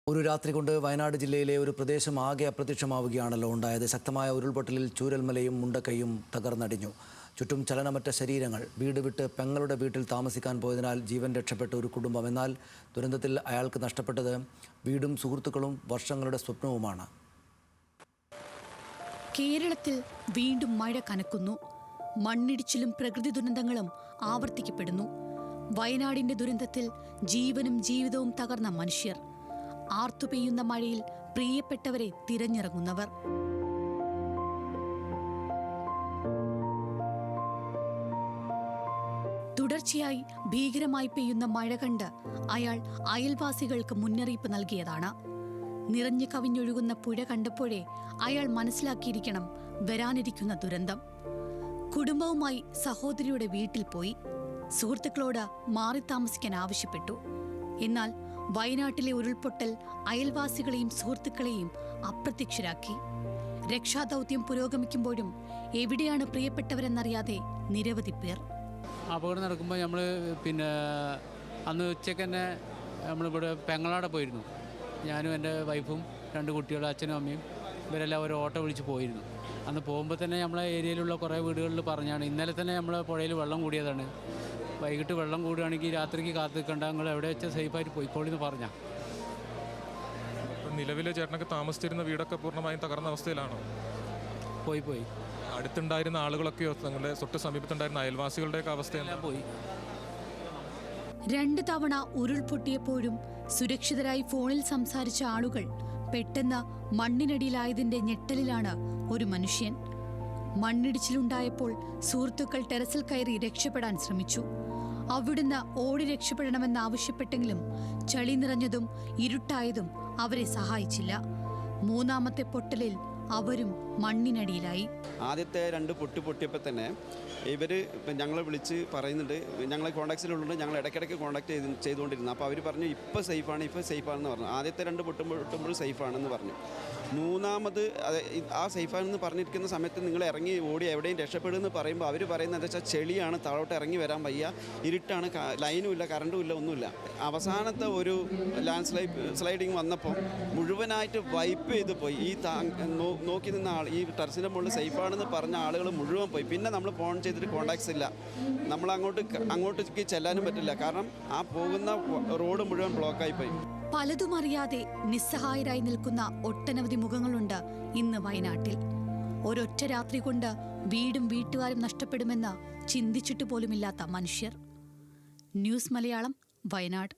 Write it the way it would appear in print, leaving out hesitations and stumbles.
ഒരു രാത്രി കൊണ്ട് വയനാട് ജില്ലയിലെ ഒരു പ്രദേശം ആകെ അപ്രത്യക്ഷമാവുകയാണല്ലോ ഉണ്ടായത്. ശക്തമായ ഉരുൾപൊട്ടലിൽ ചൂരൽമലയും മുണ്ടക്കൈയും തകർന്നടിഞ്ഞു. ചുറ്റും ചലനമറ്റ ശരീരങ്ങൾ. വീട് വിട്ട് പെങ്ങളുടെ വീട്ടിൽ താമസിക്കാൻ പോയതിനാൽ ജീവൻ രക്ഷപ്പെട്ട ഒരു കുടുംബം. എന്നാൽ ദുരന്തത്തിൽ അയാൾക്ക് നഷ്ടപ്പെട്ടത് വീടും സുഹൃത്തുക്കളും വർഷങ്ങളുടെ സ്വപ്നവുമാണ്. കേരളത്തിൽ വീണ്ടും മഴ കനക്കുന്നു. മണ്ണിടിച്ചിലും പ്രകൃതി ദുരന്തങ്ങളും ആവർത്തിക്കപ്പെടുന്നു. വയനാടിന്റെ ദുരന്തത്തിൽ ജീവനും ജീവിതവും തകർന്ന മനുഷ്യർ. ആർത്തുപെയ്യുന്ന മഴയിൽ പ്രിയപ്പെട്ടവരെ തിരഞ്ഞിറങ്ങുന്നവർ. തുടർച്ചയായി ഭീകരമായി പെയ്യുന്ന മഴ കണ്ട് അയാൾ അയൽവാസികൾക്ക് മുന്നറിയിപ്പ് നൽകിയതാണ്. നിറഞ്ഞു കവിഞ്ഞൊഴുകുന്ന പുഴ കണ്ടപ്പോഴേ അയാൾ മനസ്സിലാക്കിയിരിക്കണം വരാനിരിക്കുന്ന ദുരന്തം. കുടുംബവുമായി സഹോദരിയുടെ വീട്ടിൽ പോയി. സുഹൃത്തുക്കളോട് മാറി താമസിക്കാൻ ആവശ്യപ്പെട്ടു. എന്നാൽ വയനാട്ടിലെ ഉരുൾപൊട്ടൽ അയൽവാസികളെയും സുഹൃത്തുക്കളെയും അപ്രത്യക്ഷരാക്കി. രക്ഷാദൗത്യം പുരോഗമിക്കുമ്പോഴും എവിടെയാണ് പ്രിയപ്പെട്ടവരെന്നറിയാതെ നിരവധി പേർ. അപകടം നടക്കുമ്പോൾ നമ്മൾ അന്ന് ഉച്ചയ്ക്ക് തന്നെ നമ്മളിവിടെ പെങ്ങളാടെ പോയിരുന്നു. ഞാനും എൻ്റെ വൈഫും 2 കുട്ടികളും അച്ഛനും അമ്മയും ഇവരെല്ലാം ഒരു ഓട്ടോ വിളിച്ച് പോയിരുന്നു. അന്ന് പോകുമ്പോൾ തന്നെ നമ്മളെ ഏരിയയിലുള്ള കുറേ വീടുകളിൽ പറഞ്ഞാണ് ഇന്നലെ തന്നെ നമ്മളെ പുഴയിൽ വെള്ളം കൂടിയതാണ്, വൈകിട്ട് വെള്ളം കൂടുകയാണെങ്കിൽ രാത്രിക്ക് കാത്തു നിൽക്കണ്ട, നിങ്ങൾ എവിടെ വെച്ചാൽ സേഫായിട്ട് പോയിക്കോളിന്ന് പറഞ്ഞാൽ. നിലവിലെ ചേട്ടനൊക്കെ താമസിച്ചിരുന്ന വീടൊക്കെ പൂർണ്ണമായും തകർന്ന അവസ്ഥയിലാണോ? പോയി അടുത്തുണ്ടായിരുന്ന ആളുകളൊക്കെയോ നിങ്ങളുടെ തൊട്ട് സമീപത്തുണ്ടായിരുന്ന അയൽവാസികളുടെയൊക്കെ അവസ്ഥയെല്ലാം പോയി. 2 തവണ ഉരുൾപൊട്ടിയപ്പോഴും സുരക്ഷിതരായി ഫോണിൽ സംസാരിച്ച ആളുകൾ പെട്ടെന്ന് മണ്ണിനടിയിലായതിന്റെ ഞെട്ടലിലാണ് ഒരു മനുഷ്യൻ. മണ്ണിടിച്ചിലുണ്ടായപ്പോൾ സുഹൃത്തുക്കൾ ടെറസിൽ കയറി രക്ഷപ്പെടാൻ ശ്രമിച്ചു. അവിടുന്ന് ഓടി രക്ഷപ്പെടണമെന്നാവശ്യപ്പെട്ടെങ്കിലും ചളി നിറഞ്ഞതും ഇരുട്ടായതും അവരെ സഹായിച്ചില്ല. 3ാമത്തെ പൊട്ടലിൽ അവരും മണ്ണിനടിയിലായി. ആദ്യത്തെ 2 പൊട്ടിയപ്പോൾ തന്നെ ഇവർ ഞങ്ങളെ വിളിച്ച് പറയുന്നുണ്ട്, ഞങ്ങളെ കോൺടാക്ട്സിലുള്ളത് ഞങ്ങൾ ഇടയ്ക്കിടയ്ക്ക് കോൺടാക്ട് ചെയ്തുകൊണ്ടിരുന്നു. അപ്പോൾ അവർ പറഞ്ഞു ഇപ്പോൾ സേഫാണെന്ന് പറഞ്ഞു. ആദ്യത്തെ 2 പൊട്ടുമ്പോൾ സേഫാണെന്ന് പറഞ്ഞു. 3ാമത് ആ സേഫാണെന്ന് പറഞ്ഞിരിക്കുന്ന സമയത്ത് നിങ്ങൾ ഇറങ്ങി ഓടി എവിടെയും രക്ഷപ്പെടുമെന്ന് പറയുമ്പോൾ അവർ പറയുന്നത് എന്താ വെച്ചാൽ ചെളിയാണ്, താഴോട്ട് ഇറങ്ങി വരാൻ വയ്യ, ഇരുട്ടാണ്, ലൈനും ഇല്ല, കറണ്ടും ഇല്ല, ഒന്നുമില്ല. അവസാനത്തെ ഒരു സ്ലൈഡിങ് വന്നപ്പോൾ മുഴുവനായിട്ട് വൈപ്പ് ചെയ്ത് പോയി. ഈ നോക്കി നിന്ന ആൾ, ഈ ടെറസിൻ്റെ മുകളിൽ സേഫാണെന്ന് പറഞ്ഞ ആളുകൾ മുഴുവൻ പോയി. പിന്നെ നമ്മൾ ഫോൺ ചെയ്തിട്ട് കോൺടാക്ട്സ് ഇല്ല, നമ്മൾ അങ്ങോട്ടേക്ക് ചെല്ലാനും പറ്റില്ല, കാരണം ആ പോകുന്ന റോഡ് മുഴുവൻ ബ്ലോക്കായി പോയി. പലതും അറിയാതെ നിസ്സഹായരായി നിൽക്കുന്ന ഒട്ടനവധി മുഖങ്ങളുണ്ട് ഇന്ന് വയനാട്ടിൽ. ഒരൊറ്റ രാത്രി കൊണ്ട് വീടും വീട്ടുകാരും നഷ്ടപ്പെടുമെന്ന് ചിന്തിച്ചിട്ട് പോലുമില്ലാത്ത മനുഷ്യർ. ന്യൂസ് മലയാളം, വയനാട്.